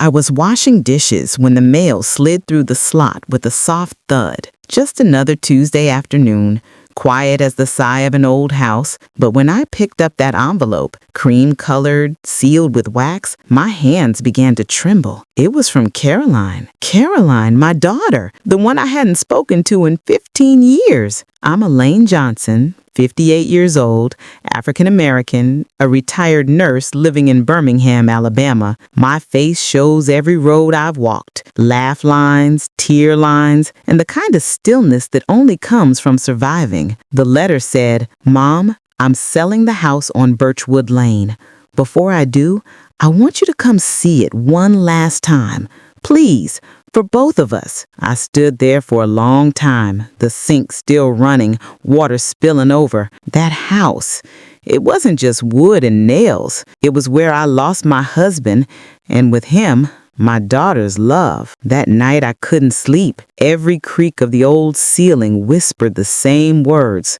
I was washing dishes when the mail slid through the slot with a soft thud. Just another Tuesday afternoon, quiet as the sigh of an old house. But when I picked up that envelope, cream-colored, sealed with wax, my hands began to tremble. It was from Caroline. Caroline, my daughter, the one I hadn't spoken to in 15 years. I'm Elaine Johnson, 58 years old, African American, a retired nurse living in Birmingham, Alabama. My face shows every road I've walked, laugh lines, tear lines, and the kind of stillness that only comes from surviving. The letter said, "Mom, I'm selling the house on Birchwood Lane. Before I do, I want you to come see it one last time. Please, for both of us." I stood there for a long time, the sink still running, water spilling over. That house, it wasn't just wood and nails. It was where I lost my husband, and with him, my daughter's love. That night I couldn't sleep. Every creak of the old ceiling whispered the same words.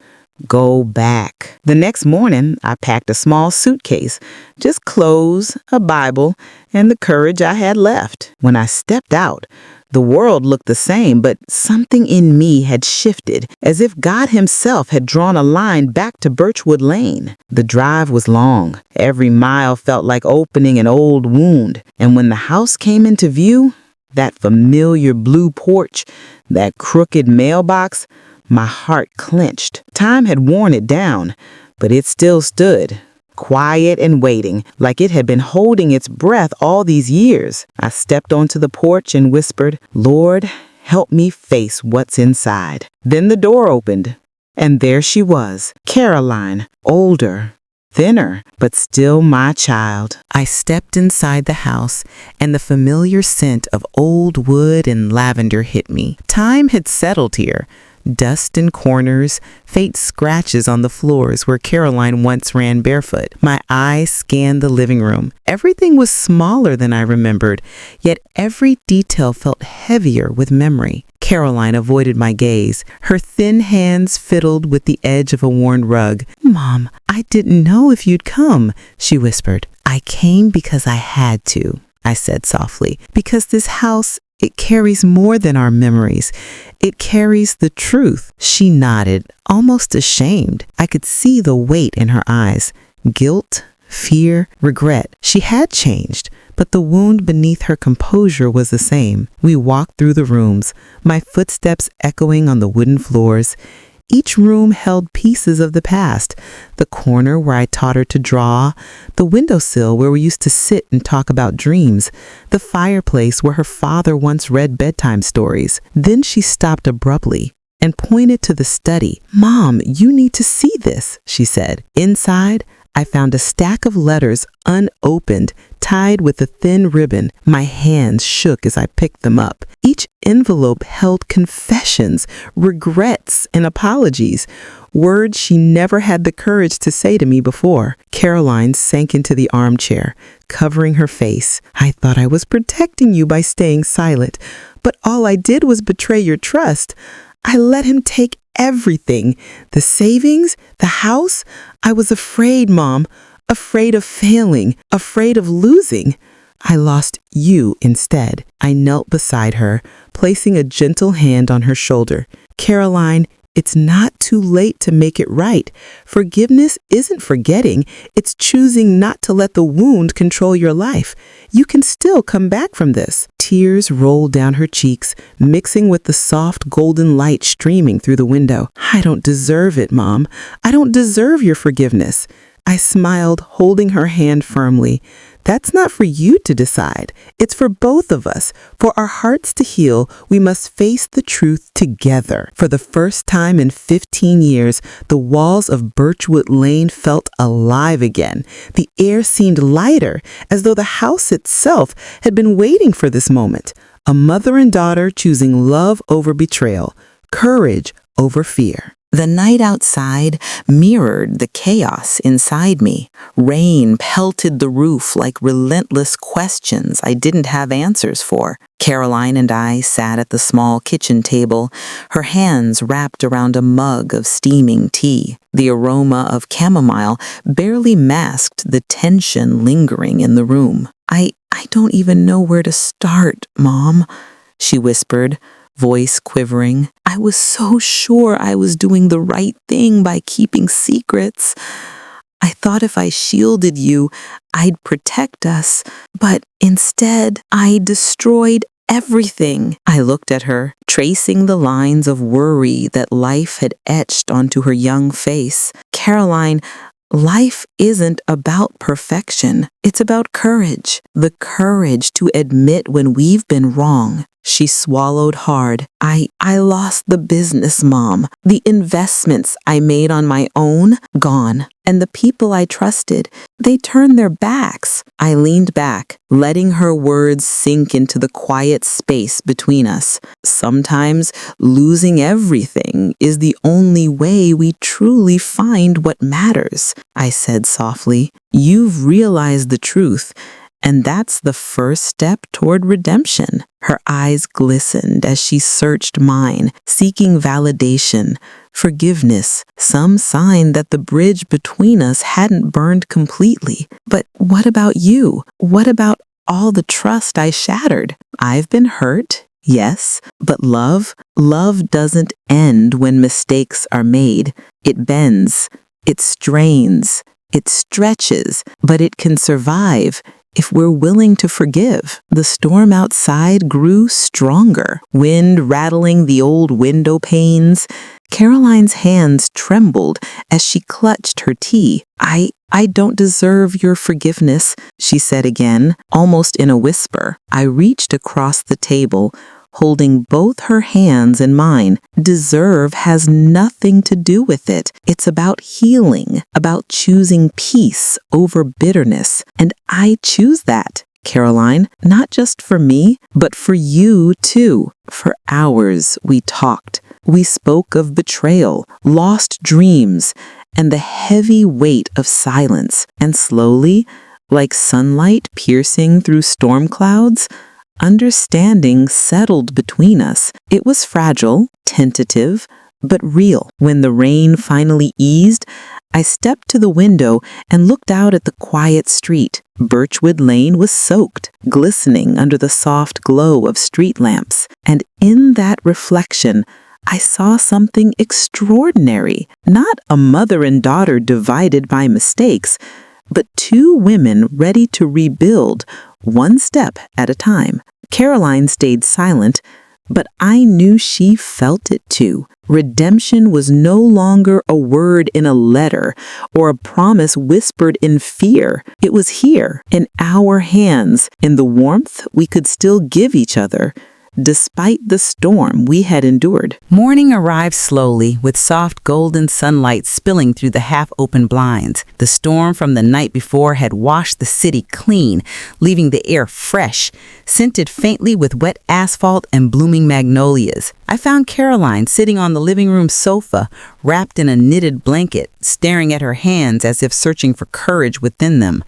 Go back. The next morning, I packed a small suitcase, just clothes, a Bible, and the courage I had left. When I stepped out, the world looked the same, but something in me had shifted, as if God himself had drawn a line back to Birchwood Lane. The drive was long. Every mile felt like opening an old wound. And when the house came into view, that familiar blue porch, that crooked mailbox, my heart clenched. Time had worn it down, but it still stood, quiet and waiting, like it had been holding its breath all these years. I stepped onto the porch and whispered, "Lord, help me face what's inside." Then the door opened, and there she was, Caroline, older, thinner, but still my child. I stepped inside the house, and the familiar scent of old wood and lavender hit me. Time had settled here. Dust in corners, faint scratches on the floors where Caroline once ran barefoot. My eyes scanned the living room. Everything was smaller than I remembered, yet every detail felt heavier with memory. Caroline avoided my gaze. Her thin hands fiddled with the edge of a worn rug. "Mom, I didn't know if you'd come," she whispered. "I came because I had to," I said softly, "because this house, it carries more than our memories. It carries the truth." She nodded, almost ashamed. I could see the weight in her eyes. Guilt, fear, regret. She had changed, but the wound beneath her composure was the same. We walked through the rooms, my footsteps echoing on the wooden floors. Each room held pieces of the past. The corner where I taught her to draw, the windowsill where we used to sit and talk about dreams, the fireplace where her father once read bedtime stories. Then she stopped abruptly and pointed to the study. "Mom, you need to see this," she said. Inside, I found a stack of letters unopened, tied with a thin ribbon. My hands shook as I picked them up. Each envelope held confessions, regrets, and apologies, words she never had the courage to say to me before. Caroline sank into the armchair, covering her face. "I thought I was protecting you by staying silent, but all I did was betray your trust. I let him take everything, the savings, the house. I was afraid, Mom, afraid of failing, afraid of losing. I lost you instead." I knelt beside her, placing a gentle hand on her shoulder. "Caroline, it's not too late to make it right. Forgiveness isn't forgetting. It's choosing not to let the wound control your life. You can still come back from this." Tears rolled down her cheeks, mixing with the soft golden light streaming through the window. "I don't deserve it, Mom. I don't deserve your forgiveness." I smiled, holding her hand firmly. "That's not for you to decide. It's for both of us. For our hearts to heal, we must face the truth together." For the first time in 15 years, the walls of Birchwood Lane felt alive again. The air seemed lighter, as though the house itself had been waiting for this moment. A mother and daughter choosing love over betrayal, courage over fear. The night outside mirrored the chaos inside me. Rain pelted the roof like relentless questions I didn't have answers for. Caroline and I sat at the small kitchen table, her hands wrapped around a mug of steaming tea. The aroma of chamomile barely masked the tension lingering in the room. I I don't even know where to start, Mom, she whispered, voice quivering. I was so sure I was doing the right thing by keeping secrets. I thought if I shielded you, I'd protect us, but instead I destroyed everything. I looked at her, tracing the lines of worry that life had etched onto her young face. Caroline, life isn't about perfection. It's about courage. The courage to admit when we've been wrong. She swallowed hard. I lost the business, Mom. The investments I made on my own, gone. And the people I trusted, they turned their backs. I leaned back, letting her words sink into the quiet space between us. Sometimes losing everything is the only way we truly find what matters, I said softly. You've realized the truth, and that's the first step toward redemption. Her eyes glistened as she searched mine, seeking validation, forgiveness, some sign that the bridge between us hadn't burned completely. But what about you? What about all the trust I shattered? I've been hurt, yes, but love doesn't end when mistakes are made. It bends, it strains, it stretches, but it can survive if we're willing to forgive. The storm outside grew stronger, wind rattling the old window panes. Caroline's hands trembled as she clutched her tea. I don't deserve your forgiveness, she said again, almost in a whisper. I reached across the table, holding both her hands in mine. Deserve has nothing to do with it. It's about healing, about choosing peace over bitterness. And I choose that, Caroline, not just for me, but for you too. For hours we talked. We spoke of betrayal, lost dreams, and the heavy weight of silence. And slowly, like sunlight piercing through storm clouds, understanding settled between us. It was fragile, tentative, but real. When the rain finally eased, I stepped to the window and looked out at the quiet street. Birchwood Lane was soaked, glistening under the soft glow of street lamps. And in that reflection, I saw something extraordinary. Not a mother and daughter divided by mistakes, but two women ready to rebuild, one step at a time. Caroline stayed silent, but I knew she felt it too. Redemption was no longer a word in a letter or a promise whispered in fear. It was here, in our hands, in the warmth we could still give each other, despite the storm we had endured. Morning arrived slowly, with soft golden sunlight spilling through the half-open blinds. The storm from the night before had washed the city clean, leaving the air fresh, scented faintly with wet asphalt and blooming magnolias. I found Caroline sitting on the living room sofa, wrapped in a knitted blanket, staring at her hands as if searching for courage within them.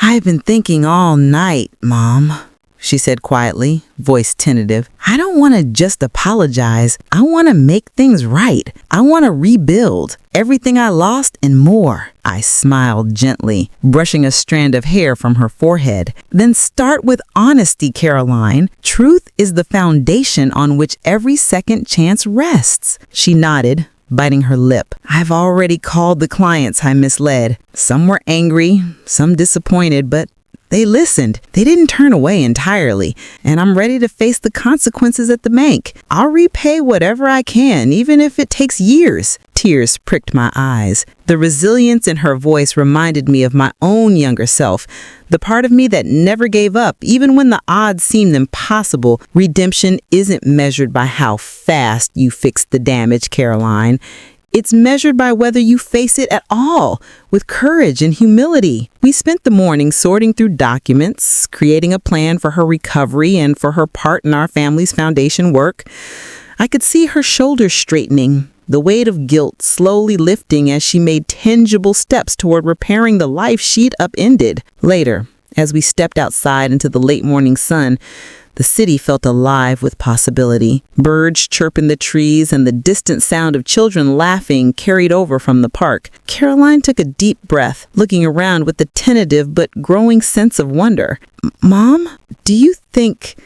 "I've been thinking all night, Mom," she said quietly, voice tentative. "I don't want to just apologize. I want to make things right. I want to rebuild everything I lost and more." I smiled gently, brushing a strand of hair from her forehead. "Then start with honesty, Caroline. Truth is the foundation on which every second chance rests." She nodded, biting her lip. "I've already called the clients I misled. Some were angry, some disappointed, but they listened. They didn't turn away entirely, and I'm ready to face the consequences at the bank. I'll repay whatever I can, even if it takes years." Tears pricked my eyes. The resilience in her voice reminded me of my own younger self, the part of me that never gave up, even when the odds seemed impossible. Redemption isn't measured by how fast you fix the damage, Caroline. It's measured by whether you face it at all, with courage and humility. We spent the morning sorting through documents, creating a plan for her recovery and for her part in our family's foundation work. I could see her shoulders straightening, the weight of guilt slowly lifting as she made tangible steps toward repairing the life she'd upended. Later, as we stepped outside into the late morning sun, The city felt alive with possibility. Birds chirp in the trees and the distant sound of children laughing carried over from the park. Caroline took a deep breath, looking around with a tentative but growing sense of wonder. Mom, do you think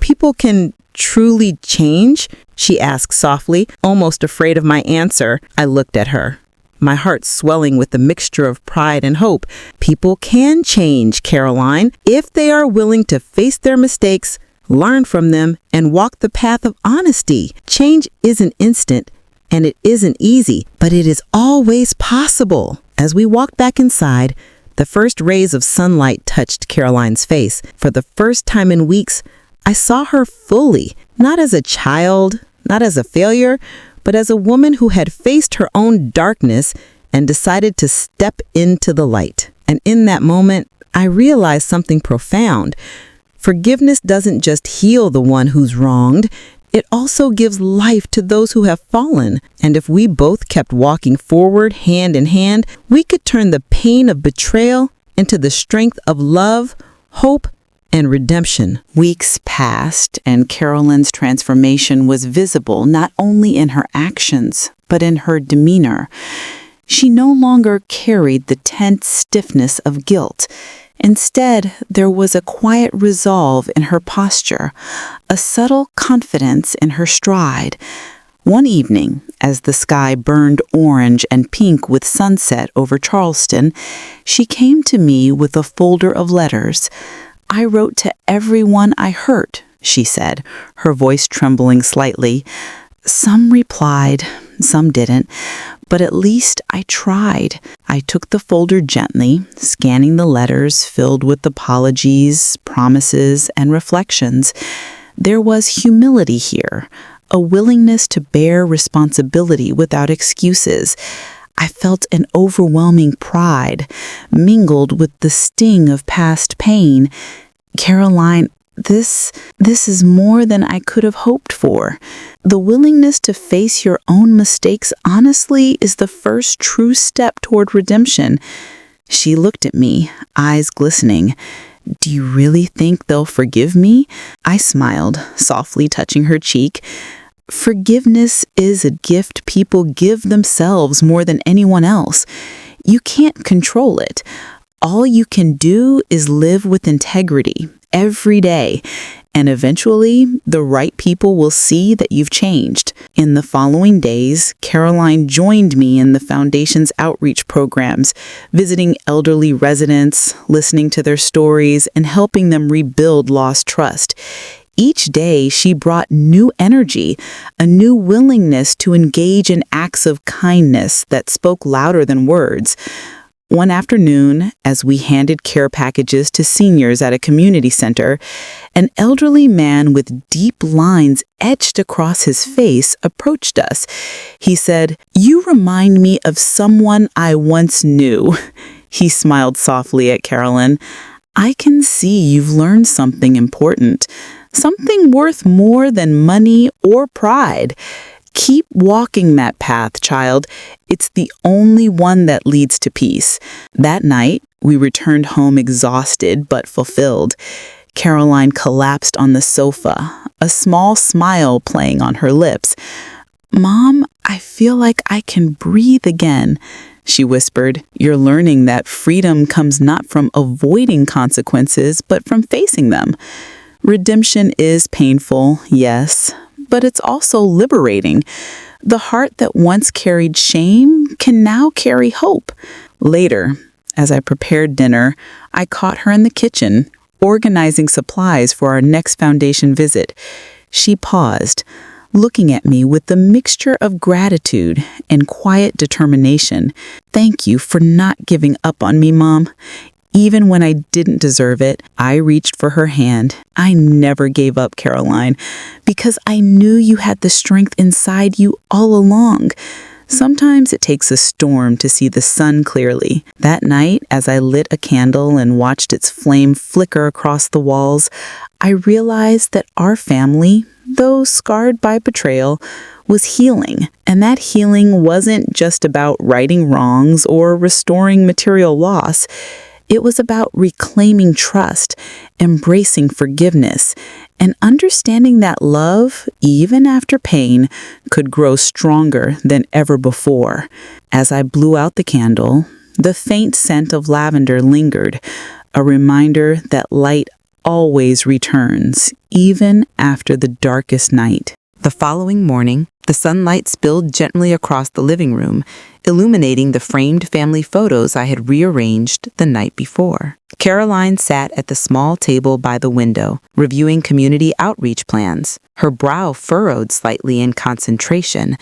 people can truly change? She asked softly, almost afraid of my answer. I looked at her, my heart swelling with a mixture of pride and hope. People can change, Caroline, if they are willing to face their mistakes, learn from them, and walk the path of honesty. Change isn't instant, and it isn't easy, but it is always possible. As we walked back inside, the first rays of sunlight touched Caroline's face. For the first time in weeks, I saw her fully, not as a child, not as a failure, but as a woman who had faced her own darkness and decided to step into the light. And in that moment, I realized something profound. Forgiveness doesn't just heal the one who's wronged, it also gives life to those who have fallen. And if we both kept walking forward hand in hand, we could turn the pain of betrayal into the strength of love, hope, and redemption. Weeks passed, and Caroline's transformation was visible not only in her actions, but in her demeanor. She no longer carried the tense stiffness of guilt. Instead, there was a quiet resolve in her posture, a subtle confidence in her stride. One evening, as the sky burned orange and pink with sunset over Charleston, she came to me with a folder of letters. "I wrote to everyone I hurt," she said, her voice trembling slightly. "Some replied, some didn't, but at least I tried." I took the folder gently, scanning the letters filled with apologies, promises, and reflections. There was humility here, a willingness to bear responsibility without excuses. I felt an overwhelming pride, mingled with the sting of past pain. "Caroline, this is more than I could have hoped for. The willingness to face your own mistakes honestly is the first true step toward redemption." She looked at me, eyes glistening. "Do you really think they'll forgive me?" I smiled, softly touching her cheek. Forgiveness is a gift people give themselves more than anyone else. You can't control it. All you can do is live with integrity every day, and eventually the right people will see that you've changed. In the following days, Caroline joined me in the Foundation's outreach programs, visiting elderly residents, listening to their stories, and helping them rebuild lost trust. Each day, she brought new energy, a new willingness to engage in acts of kindness that spoke louder than words. One afternoon, as we handed care packages to seniors at a community center, an elderly man with deep lines etched across his face approached us. He said, "You remind me of someone I once knew." He smiled softly at Caroline. "I can see you've learned something important. Something worth more than money or pride. Keep walking that path, child. It's the only one that leads to peace." That night, we returned home exhausted but fulfilled. Caroline collapsed on the sofa, a small smile playing on her lips. "Mom, I feel like I can breathe again," she whispered. "You're learning that freedom comes not from avoiding consequences, but from facing them. Redemption is painful, yes, but it's also liberating. The heart that once carried shame can now carry hope." Later, as I prepared dinner, I caught her in the kitchen, organizing supplies for our next Foundation visit. She paused, looking at me with a mixture of gratitude and quiet determination. "Thank you for not giving up on me, Mom. Even when I didn't deserve it, I reached for her hand. I never gave up, Caroline, because I knew you had the strength inside you all along." Sometimes it takes a storm to see the sun clearly. That night, as I lit a candle and watched its flame flicker across the walls, I realized that our family, though scarred by betrayal, was healing. And that healing wasn't just about righting wrongs or restoring material loss. It was about reclaiming trust, embracing forgiveness, and understanding that love, even after pain, could grow stronger than ever before. As I blew out the candle, the faint scent of lavender lingered, a reminder that light always returns, even after the darkest night. The following morning, the sunlight spilled gently across the living room, illuminating the framed family photos I had rearranged the night before. Caroline sat at the small table by the window, reviewing community outreach plans, her brow furrowed slightly in concentration,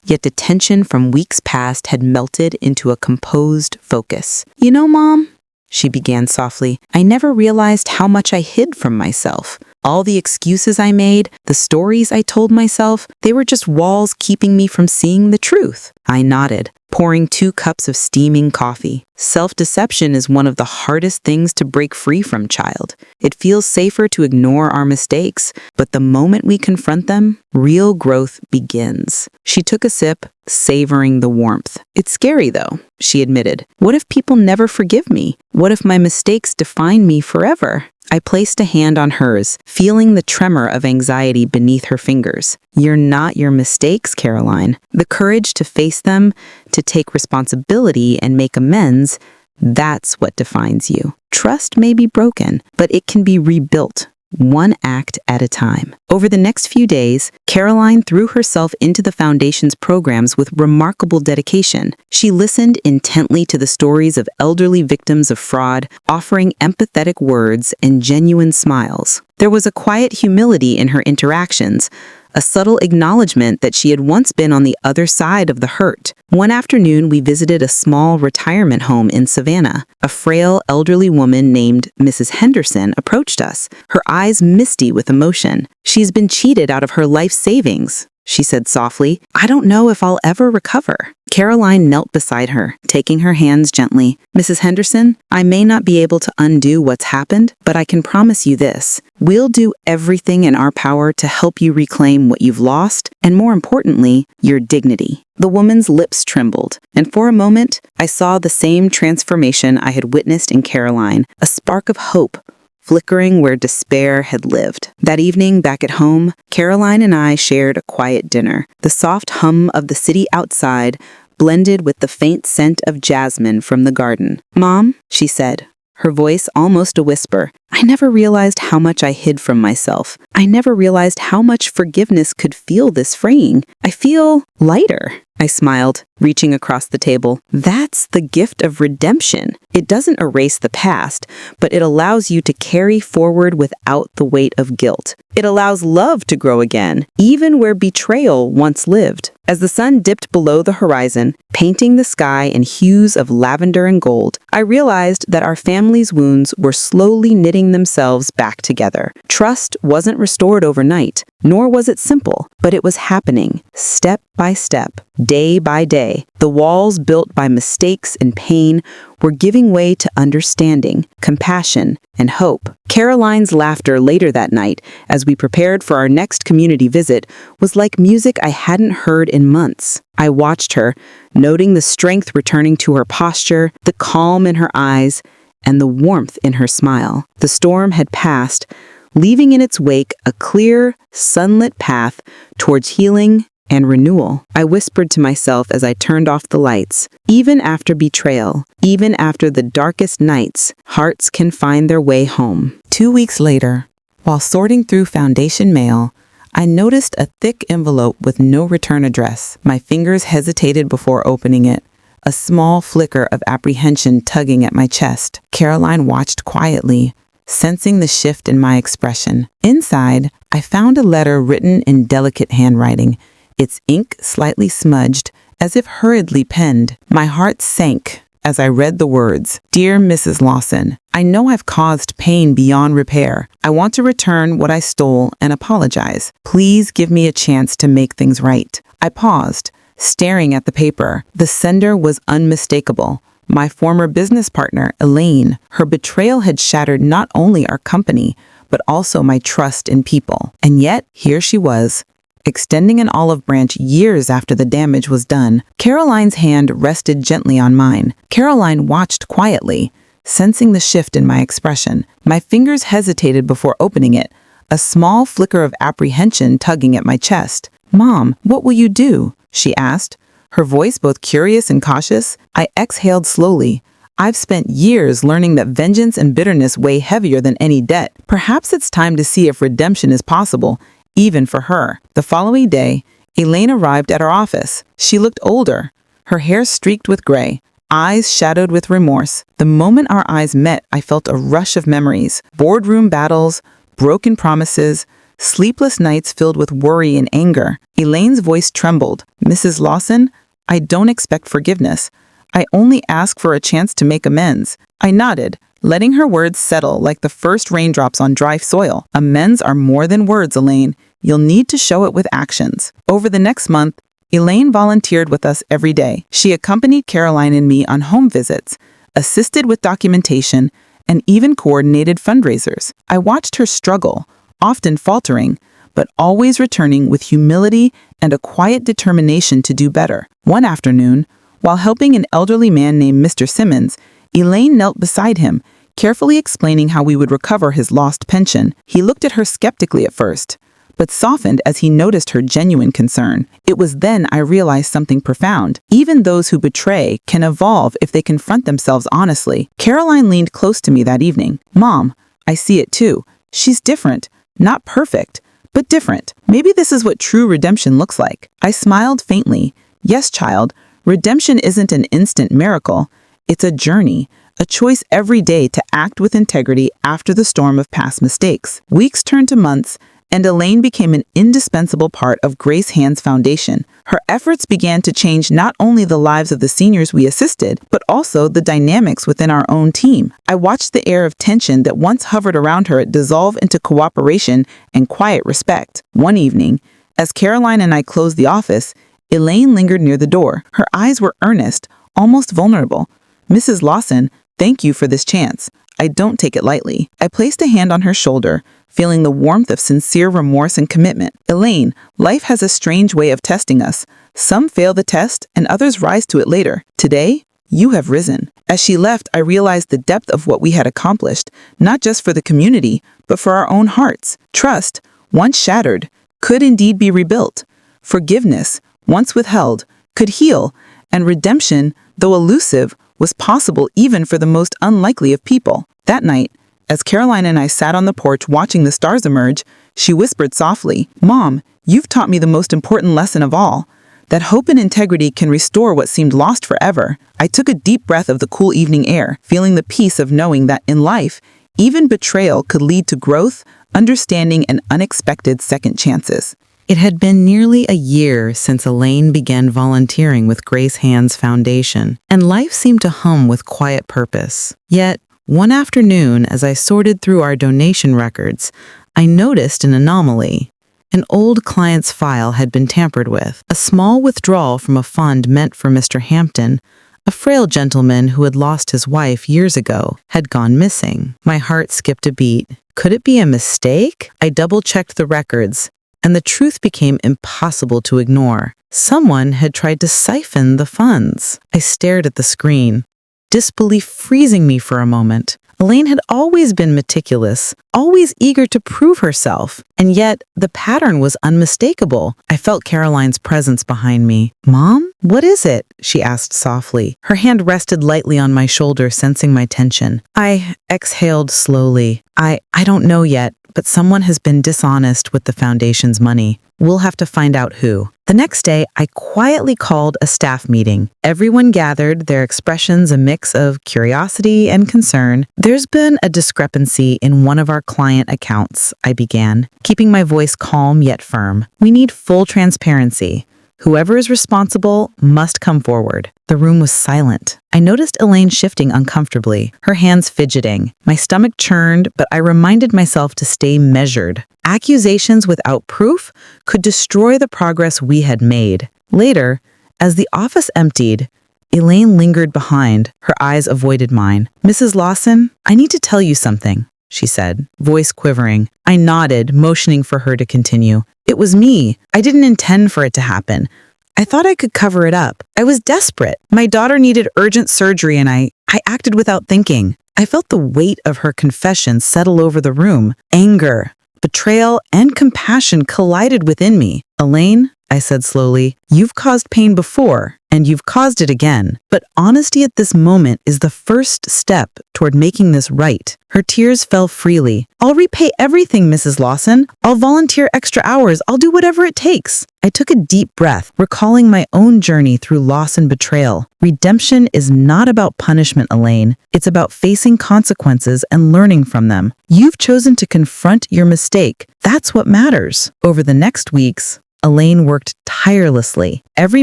yet the tension from weeks past had melted into a composed focus. "You know, Mom," she began softly, "I never realized how much I hid from myself. All the excuses I made, the stories I told myself, they were just walls keeping me from seeing the truth." I nodded, pouring 2 cups of steaming coffee. Self-deception is one of the hardest things to break free from, child. It feels safer to ignore our mistakes, but the moment we confront them, real growth begins. She took a sip, savoring the warmth. "It's scary, though," she admitted. "What if people never forgive me? What if my mistakes define me forever?" I placed a hand on hers, feeling the tremor of anxiety beneath her fingers. "You're not your mistakes, Caroline. The courage to face them, to take responsibility and make amends, that's what defines you. Trust may be broken, but it can be rebuilt, one act at a time." Over the next few days, Caroline threw herself into the Foundation's programs with remarkable dedication. She listened intently to the stories of elderly victims of fraud, offering empathetic words and genuine smiles. There was a quiet humility in her interactions, a subtle acknowledgement that she had once been on the other side of the hurt. One afternoon, we visited a small retirement home in Savannah. A frail, elderly woman named Mrs. Henderson approached us, her eyes misty with emotion. "She's been cheated out of her life savings," she said softly. "I don't know if I'll ever recover." Caroline knelt beside her, taking her hands gently. "Mrs. Henderson, I may not be able to undo what's happened, but I can promise you this. We'll do everything in our power to help you reclaim what you've lost, and more importantly, your dignity." The woman's lips trembled, and for a moment, I saw the same transformation I had witnessed in Caroline, a spark of hope flickering where despair had lived. That evening, back at home, Caroline and I shared a quiet dinner. The soft hum of the city outside blended with the faint scent of jasmine from the garden. "Mom," she said, her voice almost a whisper, "I never realized how much I hid from myself. I never realized how much forgiveness could feel this freeing. I feel lighter." I smiled, reaching across the table. "That's the gift of redemption. It doesn't erase the past, but it allows you to carry forward without the weight of guilt. It allows love to grow again, even where betrayal once lived." As the sun dipped below the horizon, painting the sky in hues of lavender and gold, I realized that our family's wounds were slowly knitting themselves back together. Trust wasn't restored overnight, nor was it simple, but it was happening, step by step, day by day. The walls built by mistakes and pain were giving way to understanding, compassion, and hope. Caroline's laughter later that night, as we prepared for our next community visit, was like music I hadn't heard in months. I watched her, noting the strength returning to her posture, the calm in her eyes, and the warmth in her smile. The storm had passed, leaving in its wake a clear, sunlit path towards healing and renewal. I whispered to myself as I turned off the lights, even after betrayal, even after the darkest nights, hearts can find their way home. 2 weeks later, while sorting through Foundation mail, I noticed a thick envelope with no return address. My fingers hesitated before opening it, a small flicker of apprehension tugging at my chest. Caroline watched quietly, sensing the shift in my expression. Inside, I found a letter written in delicate handwriting, its ink slightly smudged, as if hurriedly penned. My heart sank as I read the words, "Dear Mrs. Lawson, I know I've caused pain beyond repair. I want to return what I stole and apologize. Please give me a chance to make things right." I paused, staring at the paper. The sender was unmistakable. My former business partner, Elaine. Her betrayal had shattered not only our company, but also my trust in people. And yet, here she was, extending an olive branch years after the damage was done. Caroline's hand rested gently on mine. Caroline watched quietly, sensing the shift in my expression. My fingers hesitated before opening it, a small flicker of apprehension tugging at my chest. "Mom, what will you do?" she asked, her voice both curious and cautious. I exhaled slowly. I've spent years learning that vengeance and bitterness weigh heavier than any debt. Perhaps it's time to see if redemption is possible, even for her. The following day, Elaine arrived at our office. She looked older, her hair streaked with gray, eyes shadowed with remorse. The moment our eyes met, I felt a rush of memories. Boardroom battles, broken promises, sleepless nights filled with worry and anger. Elaine's voice trembled. "Mrs. Lawson, I don't expect forgiveness. I only ask for a chance to make amends." I nodded, letting her words settle like the first raindrops on dry soil. "Amends are more than words, Elaine. You'll need to show it with actions." Over the next month, Elaine volunteered with us every day. She accompanied Caroline and me on home visits, assisted with documentation, and even coordinated fundraisers. I watched her struggle, often faltering, but always returning with humility and a quiet determination to do better. One afternoon, while helping an elderly man named Mr. Simmons, Elaine knelt beside him, carefully explaining how we would recover his lost pension. He looked at her skeptically at first, but softened as he noticed her genuine concern. It was then I realized something profound. Even those who betray can evolve if they confront themselves honestly. Caroline leaned close to me that evening. "Mom, I see it too. She's different. Not perfect, but different. Maybe this is what true redemption looks like." I smiled faintly. "Yes, child, redemption isn't an instant miracle. It's a journey, a choice every day to act with integrity after the storm of past mistakes." Weeks turned to months, and Elaine became an indispensable part of Grace Hand's Foundation. Her efforts began to change not only the lives of the seniors we assisted, but also the dynamics within our own team. I watched the air of tension that once hovered around her dissolve into cooperation and quiet respect. One evening, as Caroline and I closed the office, Elaine lingered near the door. Her eyes were earnest, almost vulnerable. "Mrs. Lawson, thank you for this chance. I don't take it lightly." I placed a hand on her shoulder, feeling the warmth of sincere remorse and commitment. "Elaine, life has a strange way of testing us. Some fail the test, and others rise to it later. Today, you have risen." As she left, I realized the depth of what we had accomplished, not just for the community, but for our own hearts. Trust, once shattered, could indeed be rebuilt. Forgiveness, once withheld, could heal, and redemption, though elusive, was possible even for the most unlikely of people. That night, as Caroline and I sat on the porch watching the stars emerge, she whispered softly, "Mom, you've taught me the most important lesson of all, that hope and integrity can restore what seemed lost forever." I took a deep breath of the cool evening air, feeling the peace of knowing that in life, even betrayal could lead to growth, understanding, and unexpected second chances. It had been nearly a year since Elaine began volunteering with Grace Hand's Foundation, and life seemed to hum with quiet purpose. Yet, one afternoon, as I sorted through our donation records, I noticed an anomaly. An old client's file had been tampered with. A small withdrawal from a fund meant for Mr. Hampton, a frail gentleman who had lost his wife years ago, had gone missing. My heart skipped a beat. Could it be a mistake? I double-checked the records, and the truth became impossible to ignore. Someone had tried to siphon the funds. I stared at the screen, disbelief freezing me for a moment. Elaine had always been meticulous, always eager to prove herself, and yet the pattern was unmistakable. I felt Caroline's presence behind me. "Mom, what is it?" she asked softly. Her hand rested lightly on my shoulder, sensing my tension. I exhaled slowly. I don't know yet, but someone has been dishonest with the Foundation's money. We'll have to find out who. The next day, I quietly called a staff meeting. Everyone gathered, their expressions a mix of curiosity and concern. "There's been a discrepancy in one of our client accounts," I began, keeping my voice calm yet firm. "We need full transparency. Whoever is responsible must come forward." The room was silent. I noticed Elaine shifting uncomfortably, her hands fidgeting. My stomach churned, but I reminded myself to stay measured. Accusations without proof could destroy the progress we had made. Later, as the office emptied, Elaine lingered behind. Her eyes avoided mine. "Mrs. Lawson, I need to tell you something," she said, voice quivering. I nodded, motioning for her to continue. "It was me. I didn't intend for it to happen. I thought I could cover it up. I was desperate. My daughter needed urgent surgery and I acted without thinking. I felt the weight of her confession settle over the room. Anger, betrayal, and compassion collided within me. Elaine, I said slowly, you've caused pain before, and you've caused it again. But honesty at this moment is the first step toward making this right. Her tears fell freely. I'll repay everything, Mrs. Lawson. I'll volunteer extra hours. I'll do whatever it takes. I took a deep breath, recalling my own journey through loss and betrayal. Redemption is not about punishment, Elaine. It's about facing consequences and learning from them. You've chosen to confront your mistake. That's what matters. Over the next weeks, Elaine worked tirelessly. Every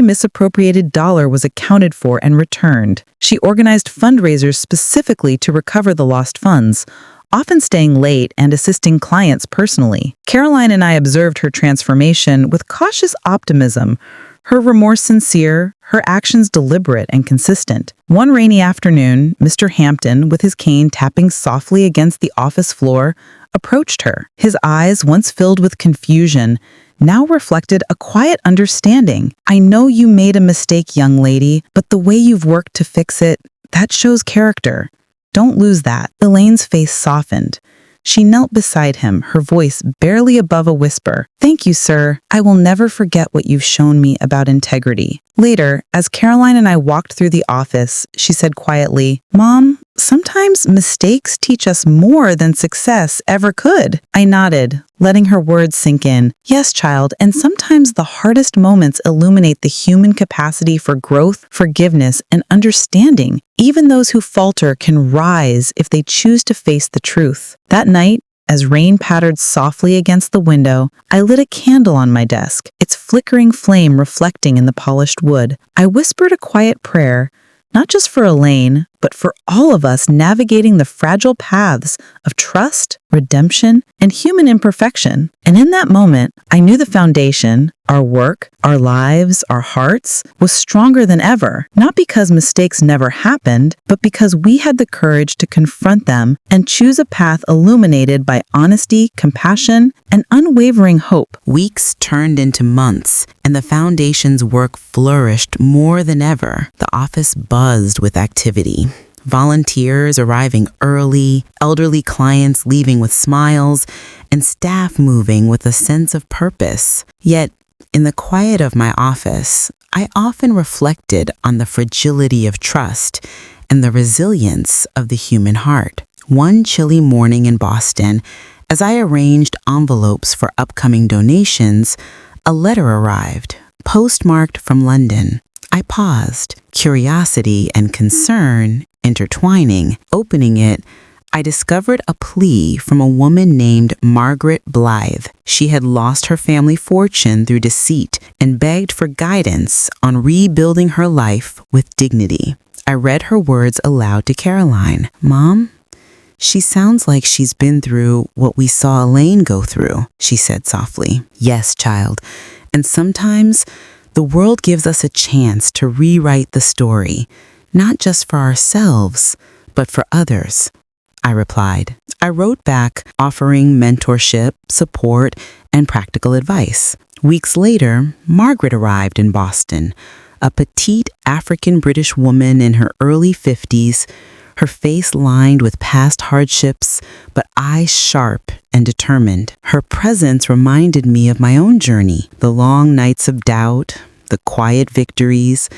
misappropriated dollar was accounted for and returned. She organized fundraisers specifically to recover the lost funds, often staying late and assisting clients personally. Caroline and I observed her transformation with cautious optimism, her remorse sincere, her actions deliberate and consistent. One rainy afternoon, Mr. Hampton, with his cane tapping softly against the office floor, approached her. His eyes, once filled with confusion, now reflected a quiet understanding. I know you made a mistake, young lady, but the way you've worked to fix it, that shows character. Don't lose that. Elaine's face softened. She knelt beside him, her voice barely above a whisper. Thank you, sir. I will never forget what you've shown me about integrity. Later, as Caroline and I walked through the office, she said quietly, Mom, sometimes mistakes teach us more than success ever could. I nodded, letting her words sink in. Yes, child, and sometimes the hardest moments illuminate the human capacity for growth, forgiveness, and understanding. Even those who falter can rise if they choose to face the truth. That night, as rain pattered softly against the window, I lit a candle on my desk, its flickering flame reflecting in the polished wood. I whispered a quiet prayer, not just for Elaine, but for all of us navigating the fragile paths of trust, redemption, and human imperfection. And in that moment, I knew the foundation, our work, our lives, our hearts, was stronger than ever, not because mistakes never happened, but because we had the courage to confront them and choose a path illuminated by honesty, compassion, and unwavering hope. Weeks turned into months, and the foundation's work flourished more than ever. The office buzzed with activity. Volunteers arriving early, elderly clients leaving with smiles, and staff moving with a sense of purpose. Yet, in the quiet of my office, I often reflected on the fragility of trust and the resilience of the human heart. One chilly morning in Boston, as I arranged envelopes for upcoming donations, a letter arrived, postmarked from London. I paused, curiosity and concern intertwining. Opening it, I discovered a plea from a woman named Margaret Blythe. She had lost her family fortune through deceit and begged for guidance on rebuilding her life with dignity. I read her words aloud to Caroline. Mom, she sounds like she's been through what we saw Elaine go through, she said softly. Yes, child. And sometimes the world gives us a chance to rewrite the story, not just for ourselves, but for others, I replied. I wrote back, offering mentorship, support, and practical advice. Weeks later, Margaret arrived in Boston, a petite African-British woman in her early 50s, her face lined with past hardships, but eyes sharp and determined. Her presence reminded me of my own journey, the long nights of doubt, the quiet victories,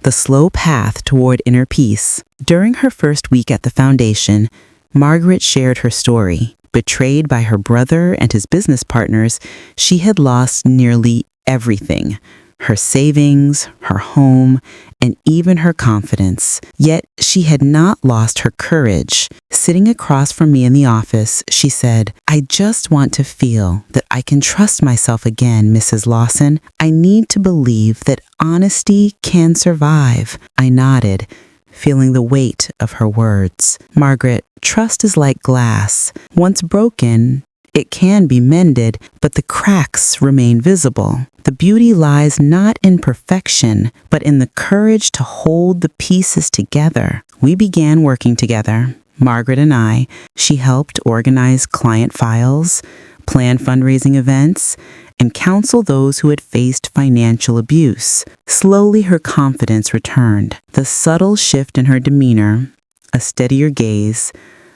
the slow path toward inner peace. During her first week at the foundation, Margaret shared her story. Betrayed by her brother and his business partners, she had lost nearly everything: her savings, her home, and even her confidence. Yet she had not lost her courage. Sitting across from me in the office, she said, I just want to feel that I can trust myself again, Mrs. Lawson. I need to believe that honesty can survive. I nodded, feeling the weight of her words. Margaret, trust is like glass. Once broken, it can be mended, but the cracks remain visible. The beauty lies not in perfection, but in the courage to hold the pieces together. We began working together, Margaret and I. She helped organize client files, plan fundraising events, and counsel those who had faced financial abuse. Slowly, her confidence returned. The subtle shift in her demeanor, a steadier gaze,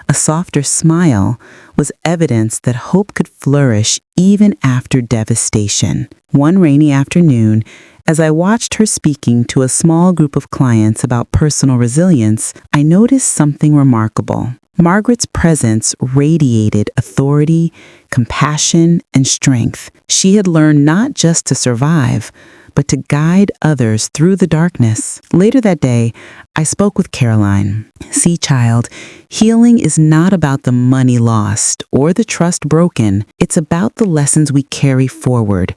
a softer smile was evidence that hope could flourish even after devastation. One rainy afternoon, as I watched her speaking to a small group of clients about personal resilience, I noticed something remarkable. Margaret's presence radiated authority, compassion, and strength. She had learned not just to survive, but to guide others through the darkness. Later that day, I spoke with Caroline. See, child, healing is not about the money lost or the trust broken. It's about the lessons we carry forward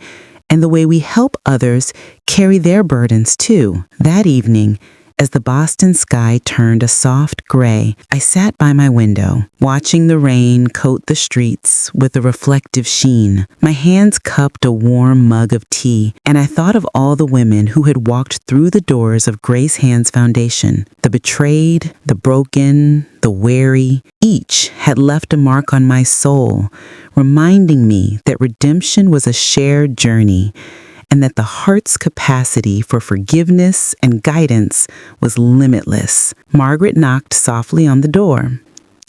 and the way we help others carry their burdens too. That evening, as the Boston sky turned a soft gray, I sat by my window, watching the rain coat the streets with a reflective sheen. My hands cupped a warm mug of tea, and I thought of all the women who had walked through the doors of Grace Hands Foundation. The betrayed, the broken, the weary, each had left a mark on my soul, reminding me that redemption was a shared journey, and that the heart's capacity for forgiveness and guidance was limitless. Margaret knocked softly on the door.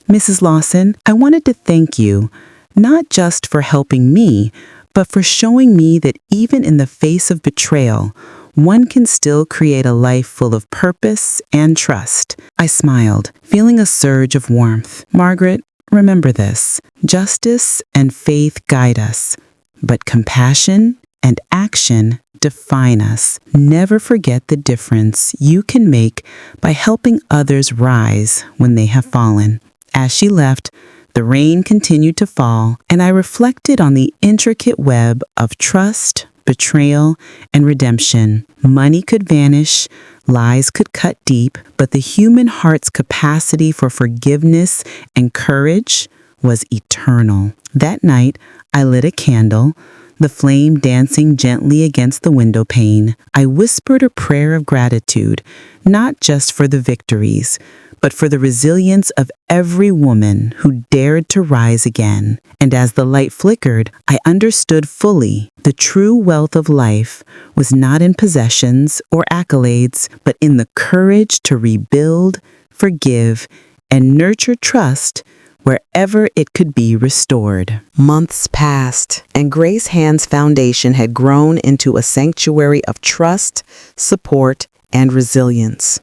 Mrs. Lawson, I wanted to thank you, not just for helping me, but for showing me that even in the face of betrayal, one can still create a life full of purpose and trust. I smiled, feeling a surge of warmth. Margaret, remember this. Justice and faith guide us, but compassion and action define us. Never forget the difference you can make by helping others rise when they have fallen. As she left, the rain continued to fall, and I reflected on the intricate web of trust, betrayal, and redemption. Money could vanish, lies could cut deep, but the human heart's capacity for forgiveness and courage was eternal. That night, I lit a candle, the flame dancing gently against the window pane. I whispered a prayer of gratitude, not just for the victories, but for the resilience of every woman who dared to rise again. And as the light flickered, I understood fully the true wealth of life was not in possessions or accolades, but in the courage to rebuild, forgive, and nurture trust wherever it could be restored. Months passed, and Grace Hands Foundation had grown into a sanctuary of trust, support, and resilience.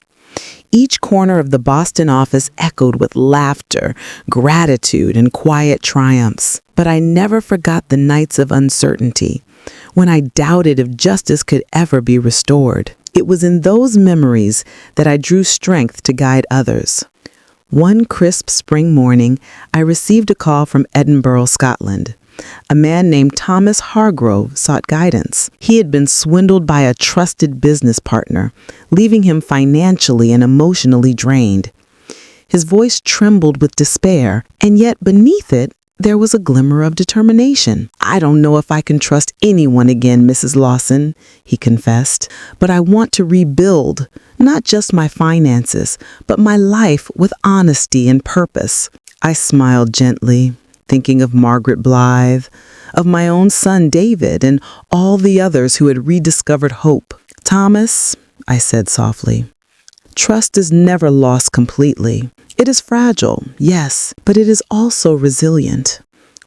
Each corner of the Boston office echoed with laughter, gratitude, and quiet triumphs. But I never forgot the nights of uncertainty, when I doubted if justice could ever be restored. It was in those memories that I drew strength to guide others. One crisp spring morning, I received a call from Edinburgh, Scotland. A man named Thomas Hargrove sought guidance. He had been swindled by a trusted business partner, leaving him financially and emotionally drained. His voice trembled with despair, and yet beneath it, there was a glimmer of determination. "I don't know if I can trust anyone again, Mrs. Lawson," he confessed, "but I want to rebuild, not just my finances, but my life with honesty and purpose." I smiled gently, thinking of Margaret Blythe, of my own son David, and all the others who had rediscovered hope. "Thomas," I said softly, "trust is never lost completely. It is fragile, yes, but it is also resilient.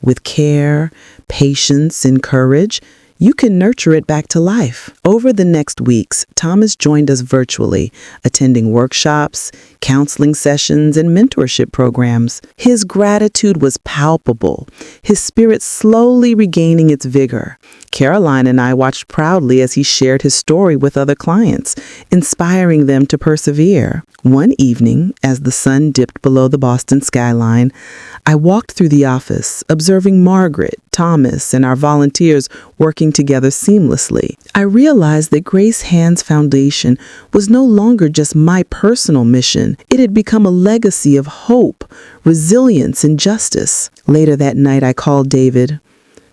With care, patience, and courage, you can nurture it back to life." Over the next weeks, Thomas joined us virtually, attending workshops, counseling sessions, and mentorship programs. His gratitude was palpable, his spirit slowly regaining its vigor. Caroline and I watched proudly as he shared his story with other clients, inspiring them to persevere. One evening, as the sun dipped below the Boston skyline, I walked through the office, observing Margaret, Thomas, and our volunteers working together seamlessly. I realized that Grace Hands Foundation was no longer just my personal mission. It had become a legacy of hope, resilience, and justice. Later that night, I called David.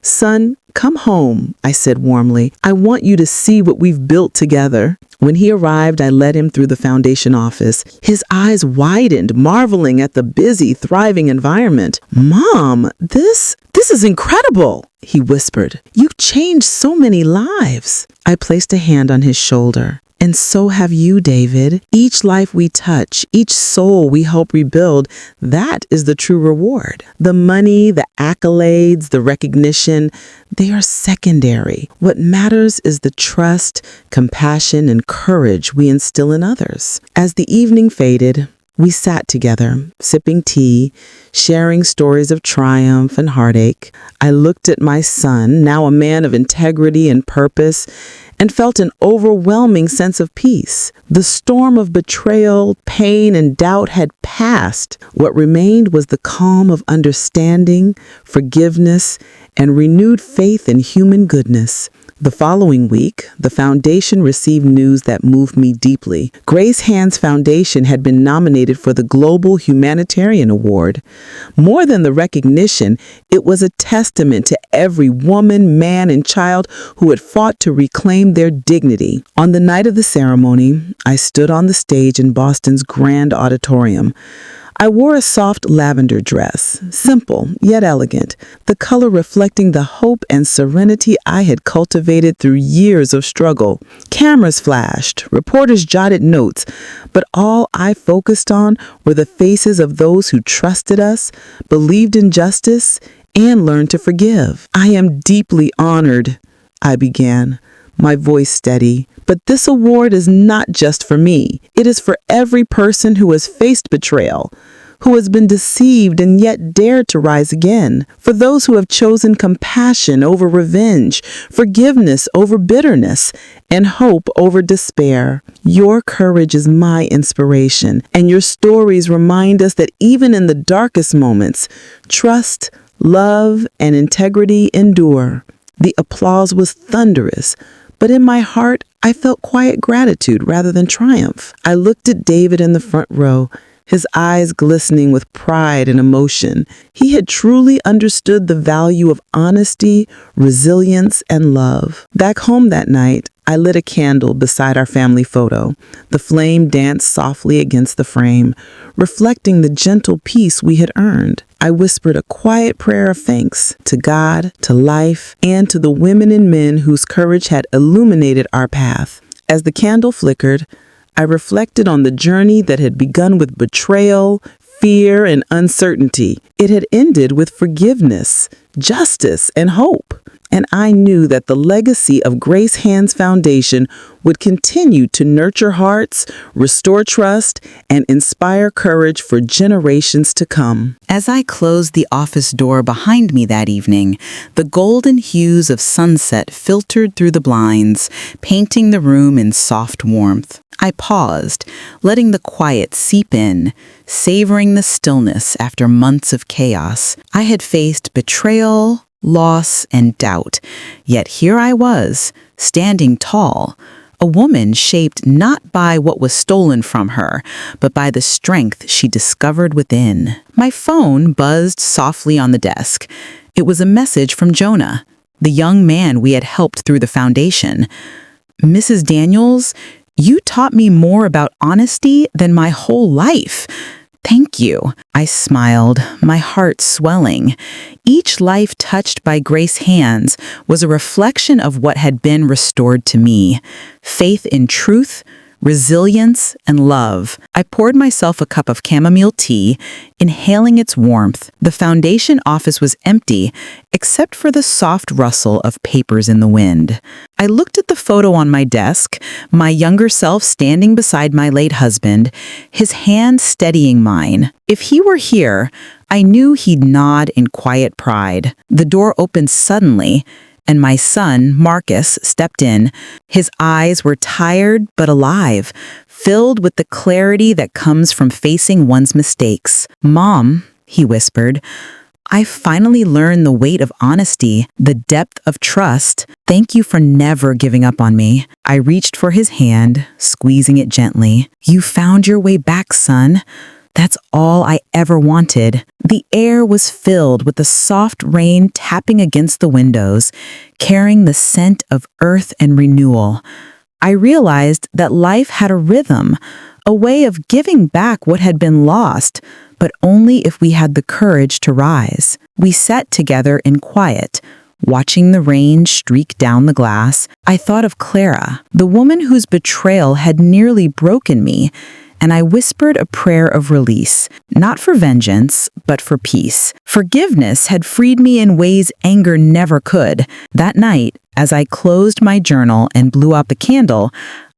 "Son, come home," I said warmly. "I want you to see what we've built together." When he arrived, I led him through the foundation office. His eyes widened, marveling at the busy, thriving environment. "Mom, this is incredible," he whispered. "You've changed so many lives." I placed a hand on his shoulder. And so have you, David. Each life we touch, each soul we help rebuild, that is the true reward. The money, the accolades, the recognition, they are secondary. What matters is the trust, compassion, and courage we instill in others. As the evening faded, we sat together, sipping tea, sharing stories of triumph and heartache. I looked at my son, now a man of integrity and purpose, and felt an overwhelming sense of peace. The storm of betrayal, pain, and doubt had passed. What remained was the calm of understanding, forgiveness, and renewed faith in human goodness. The following week, the foundation received news that moved me deeply. Grace Hands Foundation had been nominated for the Global Humanitarian Award. More than the recognition, it was a testament to every woman, man, and child who had fought to reclaim their dignity. On the night of the ceremony, I stood on the stage in Boston's Grand Auditorium. I wore a soft lavender dress, simple yet elegant, the color reflecting the hope and serenity I had cultivated through years of struggle. Cameras flashed, reporters jotted notes, but all I focused on were the faces of those who trusted us, believed in justice, and learned to forgive. I am deeply honored, I began, my voice steady. But this award is not just for me. It is for every person who has faced betrayal, who has been deceived and yet dared to rise again, for those who have chosen compassion over revenge, forgiveness over bitterness, and hope over despair. Your courage is my inspiration, and your stories remind us that even in the darkest moments, trust, love, and integrity endure. The applause was thunderous, but in my heart, I felt quiet gratitude rather than triumph. I looked at David in the front row, his eyes glistening with pride and emotion. He had truly understood the value of honesty, resilience, and love. Back home that night, I lit a candle beside our family photo. The flame danced softly against the frame, reflecting the gentle peace we had earned. I whispered a quiet prayer of thanks to God, to life, and to the women and men whose courage had illuminated our path. As the candle flickered, I reflected on the journey that had begun with betrayal, fear, and uncertainty. It had ended with forgiveness, justice, and hope. And I knew that the legacy of Grace Hands Foundation would continue to nurture hearts, restore trust, and inspire courage for generations to come. As I closed the office door behind me that evening, the golden hues of sunset filtered through the blinds, painting the room in soft warmth. I paused, letting the quiet seep in, savoring the stillness after months of chaos. I had faced betrayal, loss, and doubt, yet here I was, standing tall, a woman shaped not by what was stolen from her, but by the strength she discovered within. My phone buzzed softly on the desk. It was a message from Jonah, the young man we had helped through the foundation. "Mrs. Daniels, you taught me more about honesty than my whole life. Thank you." I smiled, my heart swelling. Each life touched by Grace Hands was a reflection of what had been restored to me: faith in truth, resilience, and love. I poured myself a cup of chamomile tea, inhaling its warmth. The foundation office was empty, except for the soft rustle of papers in the wind. I looked at the photo on my desk, my younger self standing beside my late husband, his hand steadying mine. If he were here, I knew he'd nod in quiet pride. The door opened suddenly, and my son, Marcus, stepped in. His eyes were tired but alive, filled with the clarity that comes from facing one's mistakes. "Mom," he whispered, "I finally learned the weight of honesty, the depth of trust. Thank you for never giving up on me." I reached for his hand, squeezing it gently. "You found your way back, son. That's all I ever wanted." The air was filled with the soft rain tapping against the windows, carrying the scent of earth and renewal. I realized that life had a rhythm, a way of giving back what had been lost, but only if we had the courage to rise. We sat together in quiet, Watching the rain streak down the glass, I thought of Clara, the woman whose betrayal had nearly broken me, and I whispered a prayer of release, not for vengeance, but for peace. Forgiveness had freed me in ways anger never could. That night, as I closed my journal and blew out the candle,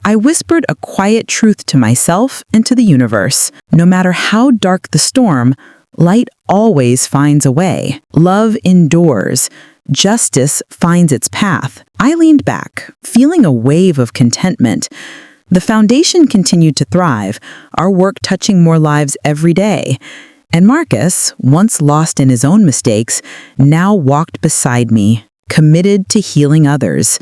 I whispered a quiet truth to myself and to the universe. No matter how dark the storm, light always finds a way. Love endures. Justice finds its path. I leaned back, feeling a wave of contentment. The foundation continued to thrive, our work touching more lives every day. And Marcus, once lost in his own mistakes, now walked beside me, committed to healing others.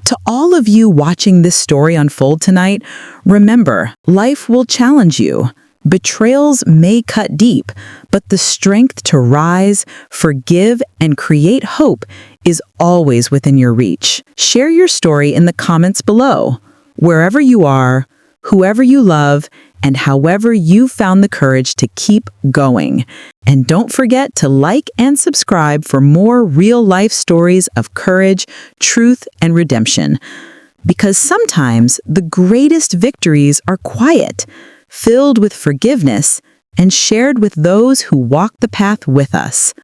To all of you watching this story unfold tonight, remember, life will challenge you. Betrayals may cut deep, but the strength to rise, forgive, and create hope is always within your reach. Share your story in the comments below. Wherever you are, whoever you love, and however you found the courage to keep going. And don't forget to like and subscribe for more real-life stories of courage, truth, and redemption. Because sometimes the greatest victories are quiet, filled with forgiveness, and shared with those who walk the path with us.